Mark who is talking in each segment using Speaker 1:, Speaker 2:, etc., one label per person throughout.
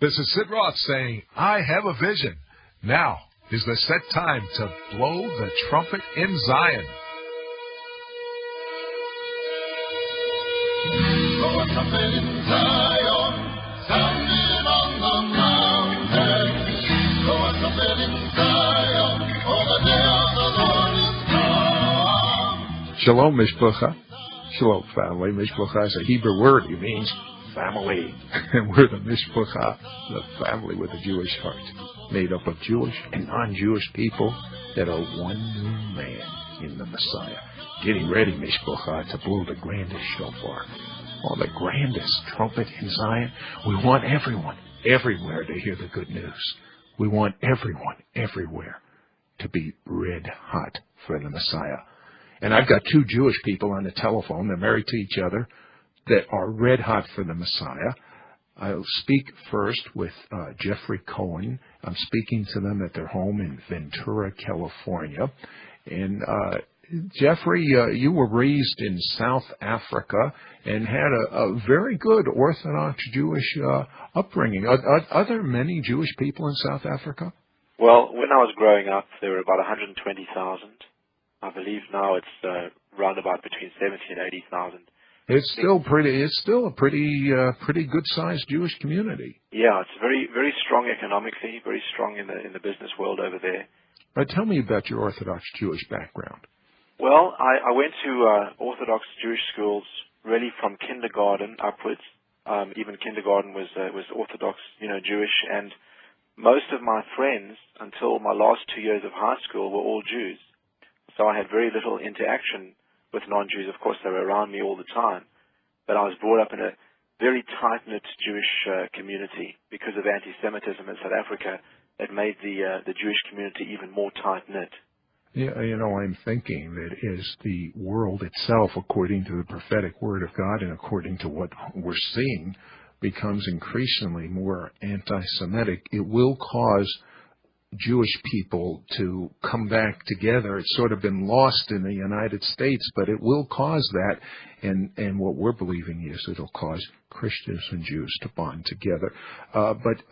Speaker 1: This is Sid Roth saying, I have a vision. Now is the set time to blow the trumpet in Zion.
Speaker 2: Blow a trumpet in Zion, sounding on the mountains. Blow a trumpet in Zion, for the day of the Lord is come.
Speaker 1: Shalom, Mishpacha. Shalom, family. Mishpacha is a Hebrew word. It means family. And we're the Mishpacha, the family with a Jewish heart, made up of Jewish and non-Jewish people that are one new man in the Messiah. Getting ready, Mishpacha, to blow the grandest shofar, or the grandest trumpet in Zion. We want everyone, everywhere to hear the good news. We want everyone, everywhere to be red hot for the Messiah. And I've got two Jewish people on the telephone. They're married to each other that are red hot for the Messiah. I'll speak first with Geoff Cohen. I'm speaking to them at their home in Ventura, California. And Jeffrey, you were raised in South Africa and had a very good Orthodox Jewish upbringing. Are there many Jewish people in South Africa?
Speaker 3: Well, when I was growing up, there were about 120,000. I believe now it's round about between 70 and 80,000.
Speaker 1: It's still a pretty good sized Jewish community.
Speaker 3: Yeah, it's very, very strong economically, very strong in the business world over there.
Speaker 1: Tell me about your Orthodox Jewish background.
Speaker 3: Well, I went to Orthodox Jewish schools really from kindergarten upwards. Even kindergarten was Orthodox, Jewish, and most of my friends until my last 2 years of high school were all Jews. So I had very little interaction with non-Jews. Of course, they were around me all the time. But I was brought up in a very tight-knit Jewish community. Because of anti-Semitism in South Africa, it made the Jewish community even more tight-knit.
Speaker 1: Yeah, I'm thinking that as the world itself, according to the prophetic word of God and according to what we're seeing, becomes increasingly more anti-Semitic, it will cause Jewish people to come back together. It's sort of been lost in the United States, but it will cause that, and what we're believing is it'll cause Christians and Jews to bond together. But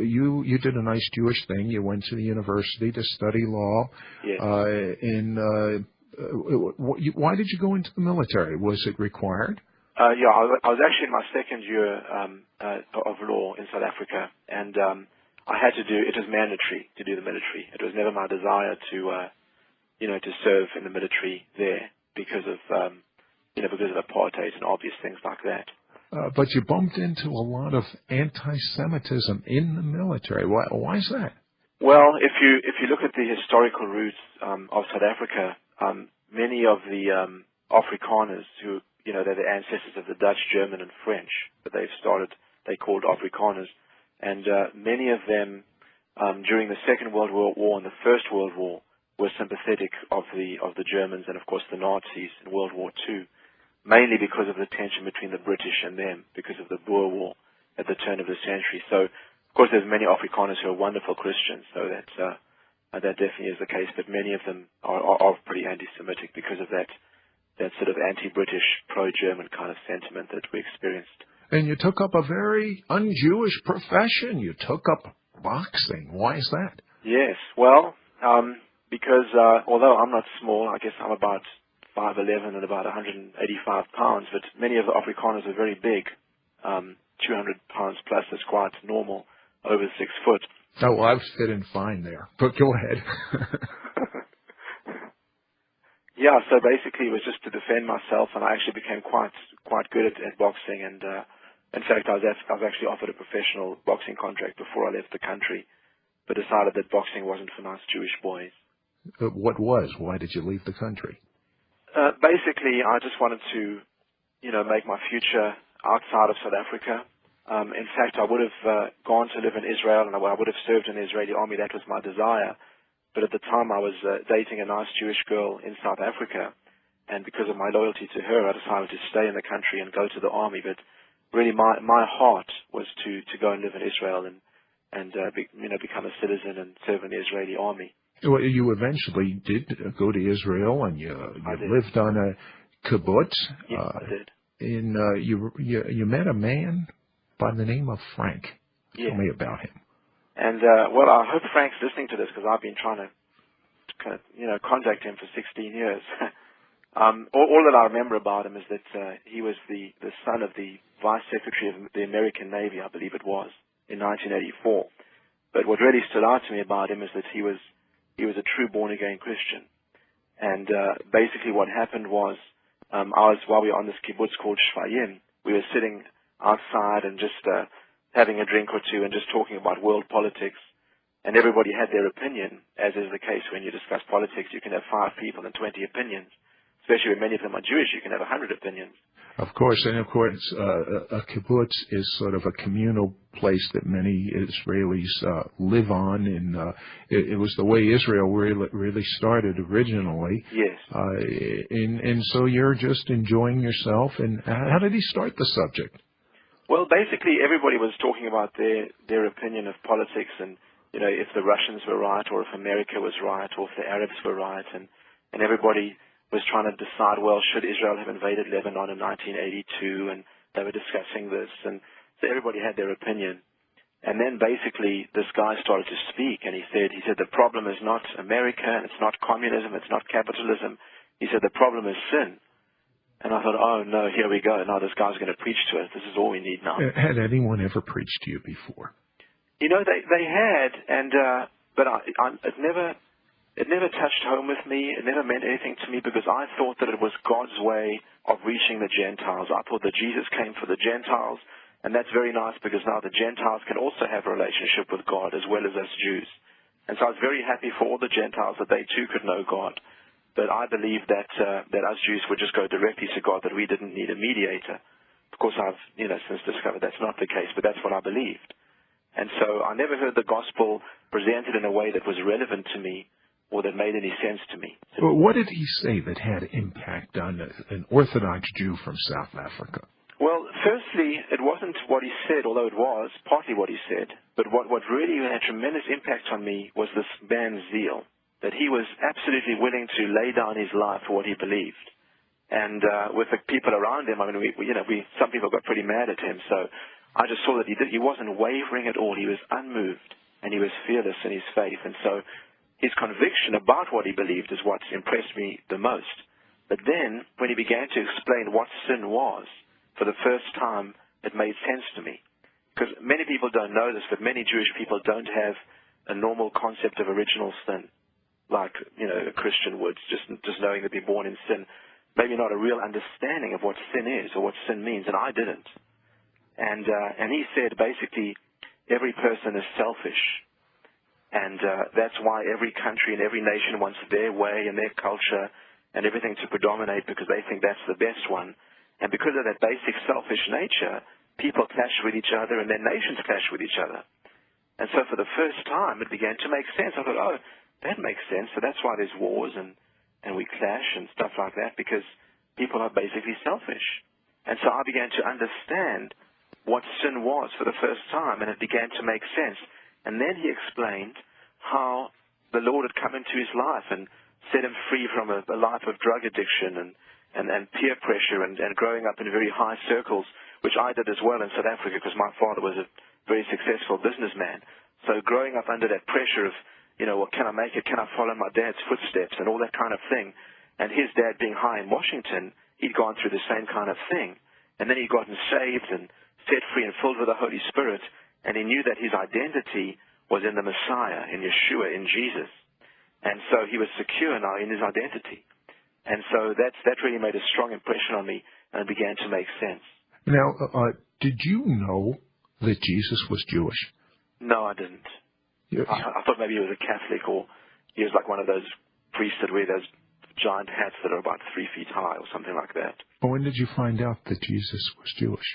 Speaker 1: you did a nice Jewish thing. You went to the university to study law.
Speaker 3: Yes.
Speaker 1: Why did you go into the military? Was it required?
Speaker 3: I was actually in my second year of law in South Africa, and I had to do. It was mandatory to do the military. It was never my desire to serve in the military there because of apartheid and obvious things like that.
Speaker 1: But you bumped into a lot of anti-Semitism in the military. Why is that?
Speaker 3: Well, if you look at the historical roots of South Africa, many of the Afrikaners who they're the ancestors of the Dutch, German, and French, but they called Afrikaners. And many of them, during the Second World War and the First World War, were sympathetic of the Germans and, of course, the Nazis in World War II, mainly because of the tension between the British and them, because of the Boer War at the turn of the century. So, of course, there's many Afrikaners who are wonderful Christians, so that definitely is the case. But many of them are pretty anti-Semitic because of that sort of anti-British, pro-German kind of sentiment that we experienced.
Speaker 1: And you took up a very un-Jewish profession. You took up boxing. Why is that? Yes.
Speaker 3: Well, because although I'm not small, I guess I'm about 5'11" and about 185 pounds, but many of the Afrikaners are very big. 200 pounds plus is quite normal, over 6 foot.
Speaker 1: Oh, well, I fit in fine there. But go ahead.
Speaker 3: Yeah, so basically it was just to defend myself, and I actually became quite good at boxing. And in fact, I was actually offered a professional boxing contract before I left the country, but decided that boxing wasn't for nice Jewish boys.
Speaker 1: What was? Why did you leave the country?
Speaker 3: Basically, I just wanted to, make my future outside of South Africa. In fact, I would have gone to live in Israel, and I would have served in the Israeli army. That was my desire. But at the time, I was dating a nice Jewish girl in South Africa, and because of my loyalty to her, I decided to stay in the country and go to the army. But really, my heart was to go and live in Israel and become a citizen and serve in the Israeli army.
Speaker 1: Well, you eventually did go to Israel, and you lived on a kibbutz.
Speaker 3: Yes, I did.
Speaker 1: You met a man by the name of Frank.
Speaker 3: Yeah.
Speaker 1: Tell me about him.
Speaker 3: And, well, I hope Frank's listening to this because I've been trying to, contact him for 16 years. All that I remember about him is that he was the son of the Vice Secretary of the American Navy, I believe it was, in 1984. But what really stood out to me about him is that he was a true born-again Christian. And basically what happened was, while we were on this kibbutz called Shvayim, we were sitting outside and just having a drink or two and just talking about world politics. And everybody had their opinion, as is the case when you discuss politics. You can have 5 people and 20 opinions. Especially when many of them are Jewish, you can have 100 opinions.
Speaker 1: Of course, a kibbutz is sort of a communal place that many Israelis live on, and it was the way Israel really started originally.
Speaker 3: Yes.
Speaker 1: And so you're just enjoying yourself. And how did he start the subject?
Speaker 3: Well, basically, everybody was talking about their opinion of politics, and if the Russians were right, or if America was right, or if the Arabs were right, and everybody was trying to decide, well, should Israel have invaded Lebanon in 1982, and they were discussing this, and so everybody had their opinion. And then basically this guy started to speak, and he said the problem is not America, and it's not communism, it's not capitalism. He said the problem is sin. And I thought, oh no, here we go. Now this guy's going to preach to us. This is all we need now.
Speaker 1: Had anyone ever preached to you before?
Speaker 3: They had, and but it never touched home with me. It never meant anything to me because I thought that it was God's way of reaching the Gentiles. I thought that Jesus came for the Gentiles, and that's very nice because now the Gentiles can also have a relationship with God as well as us Jews. And so I was very happy for all the Gentiles that they too could know God. But I believe that us Jews would just go directly to God, that we didn't need a mediator. Of course, I've since discovered that's not the case, but that's what I believed. And so I never heard the gospel presented in a way that was relevant to me or that made any sense to me.
Speaker 1: Well, what did he say that had impact on an Orthodox Jew from South Africa?
Speaker 3: Well, firstly, it wasn't what he said, although it was partly what he said. But what really had tremendous impact on me was this man's zeal, that he was absolutely willing to lay down his life for what he believed. And with the people around him, I mean, some people got pretty mad at him. So I just saw that he wasn't wavering at all. He was unmoved, and he was fearless in his faith. And so his conviction about what he believed is what impressed me the most. But then, when he began to explain what sin was, for the first time, it made sense to me. Because many people don't know this, but many Jewish people don't have a normal concept of original sin, like, a Christian would, just knowing they've been born in sin. Maybe not a real understanding of what sin is or what sin means, and I didn't. And he said, basically, every person is selfish. And that's why every country and every nation wants their way and their culture and everything to predominate because they think that's the best one. And because of that basic selfish nature, people clash with each other and their nations clash with each other. And so for the first time, it began to make sense. I thought, oh, that makes sense. So that's why there's wars and we clash and stuff like that because people are basically selfish. And so I began to understand what sin was for the first time, and it began to make sense. And then he explained how the Lord had come into his life and set him free from a life of drug addiction and peer pressure and growing up in very high circles, which I did as well in South Africa because my father was a very successful businessman. So growing up under that pressure of, well, can I make it? Can I follow my dad's footsteps and all that kind of thing? And his dad being high in Washington, he'd gone through the same kind of thing. And then he'd gotten saved and set free and filled with the Holy Spirit. And he knew that his identity was in the Messiah, in Yeshua, in Jesus. And so he was secure now in his identity. And so that really made a strong impression on me, and it began to make sense.
Speaker 1: Now, did you know that Jesus was Jewish?
Speaker 3: No, I didn't. I thought maybe he was a Catholic, or he was like one of those priests that wear those giant hats that are about 3 feet high or something like that.
Speaker 1: When did you find out that Jesus was Jewish?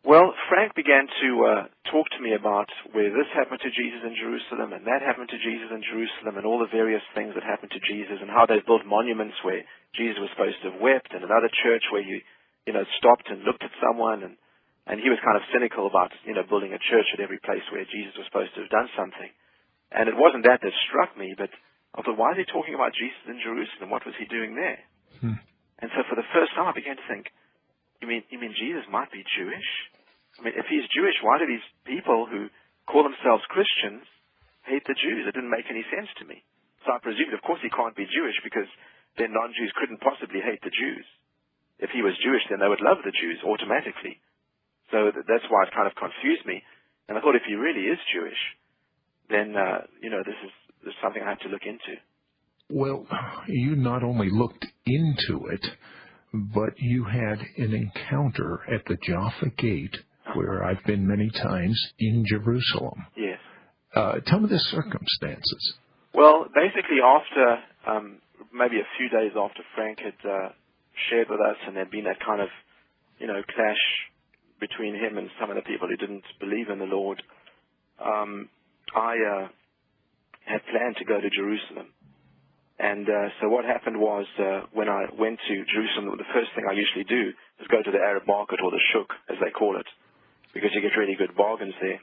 Speaker 3: Well, Frank began to talk to me about where this happened to Jesus in Jerusalem and that happened to Jesus in Jerusalem and all the various things that happened to Jesus and how they built monuments where Jesus was supposed to have wept and another church where he, stopped and looked at someone and he was kind of cynical about, building a church at every place where Jesus was supposed to have done something. And it wasn't that struck me, but I thought, why is he talking about Jesus in Jerusalem? What was he doing there? And so for the first time I began to think, you mean Jesus might be Jewish? I mean, if he's Jewish, why do these people who call themselves Christians hate the Jews. It didn't make any sense to me. So I presumed, of course, he can't be Jewish because then non-Jews couldn't possibly hate the Jews. If he was Jewish, then they would love the Jews automatically. So that's why it kind of confused me. And I thought if he really is Jewish, then, this is something I have to look into.
Speaker 1: Well, you not only looked into it, but you had an encounter at the Jaffa Gate, where I've been many times, in Jerusalem.
Speaker 3: Yes.
Speaker 1: Tell me the circumstances.
Speaker 3: Well, basically after, maybe a few days after Frank had shared with us, and there'd been that kind of, clash between him and some of the people who didn't believe in the Lord, I had planned to go to Jerusalem. And so what happened was when I went to Jerusalem, the first thing I usually do is go to the Arab market, or the shuk, as they call it, because you get really good bargains there.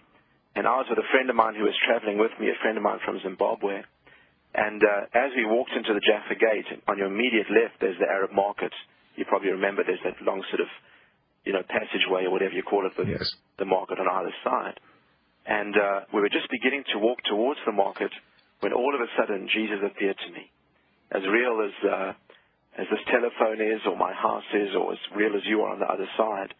Speaker 3: And I was with a friend of mine who was traveling with me, a friend of mine from Zimbabwe. And as we walked into the Jaffa Gate, on your immediate left, there's the Arab market. You probably remember there's that long sort of, passageway or whatever you call it, with the market on either side. And we were just beginning to walk towards the market when all of a sudden Jesus appeared to me. As real as this telephone is, or my house is, or as real as you are on the other side,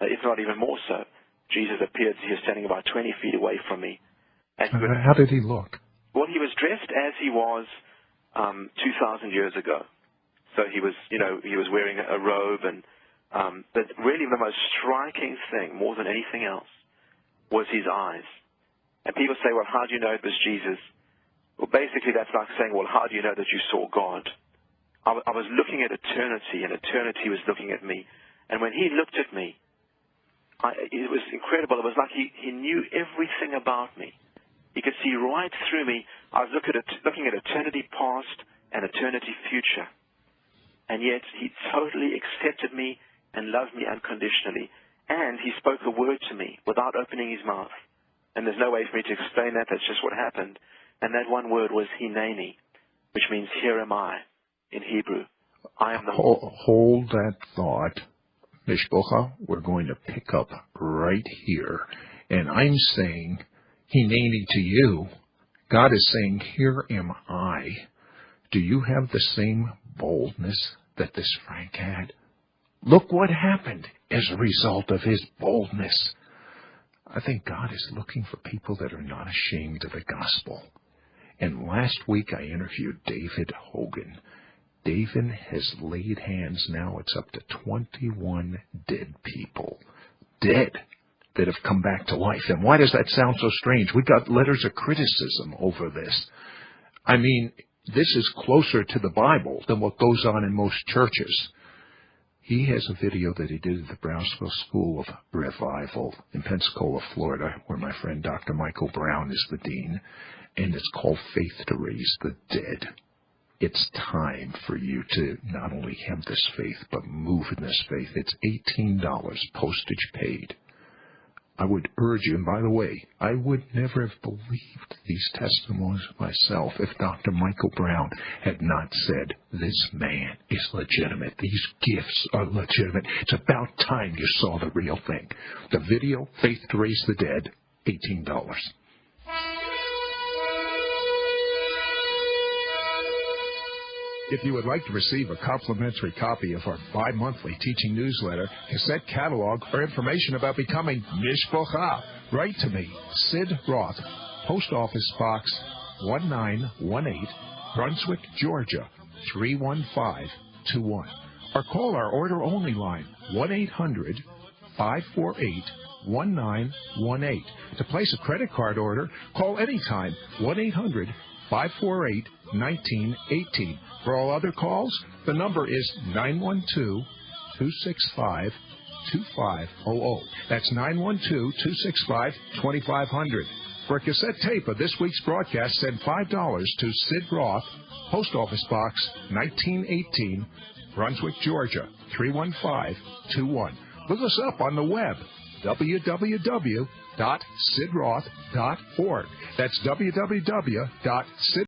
Speaker 3: if not even more so, Jesus appeared. He was standing about 20 feet away from me. And
Speaker 1: how did he look?
Speaker 3: Well, he was dressed as he was 2,000 years ago. So he was, he was wearing a robe, and but really the most striking thing, more than anything else, was his eyes. And people say, well, how do you know it was Jesus? Well, basically that's like saying, well, how do you know that you saw God? I was looking at eternity, and eternity was looking at me. And when he looked at me, it was incredible. It was like he knew everything about me. He could see right through me. I was looking at eternity past and eternity future. And yet he totally accepted me and loved me unconditionally. And he spoke a word to me without opening his mouth. And there's no way for me to explain that. That's just what happened. And that one word was Hineni, which means here am I in Hebrew. I am the...
Speaker 1: Hold that thought, Mishpocha. We're going to pick up right here. And I'm saying Hineni to you. God is saying, here am I. Do you have the same boldness that this Frank had? Look what happened as a result of his boldness. I think God is looking for people that are not ashamed of the gospel. And last week I interviewed David Hogan. David has laid hands now. It's up to 21 dead people. Dead. That have come back to life. And why does that sound so strange? We got letters of criticism over this. I mean, this is closer to the Bible than what goes on in most churches. He has a video that he did at the Brownsville School of Revival in Pensacola, Florida, where my friend Dr. Michael Brown is the dean, and it's called Faith to Raise the Dead. It's time for you to not only have this faith, but move in this faith. It's $18, postage paid. I would urge you, and by the way, I would never have believed these testimonies myself if Dr. Michael Brown had not said, this man is legitimate. These gifts are legitimate. It's about time you saw the real thing. The video, Faith to Raise the Dead, $18. If you would like to receive a complimentary copy of our bi-monthly teaching newsletter, cassette catalog, or information about becoming Mishpocha, write to me, Sid Roth, Post Office Box 1918, Brunswick, Georgia 31521. Or call our order-only line, 1-800-548-1918. To place a credit card order, call anytime, 1-800-548-1918. For all other calls, the number is 912-265-2500. That's 912-265-2500. For a cassette tape of this week's broadcast, send $5 to Sid Roth, Post Office Box 1918, Brunswick, Georgia 31521. Look us up on the web, www.sidroth.org. That's www.sid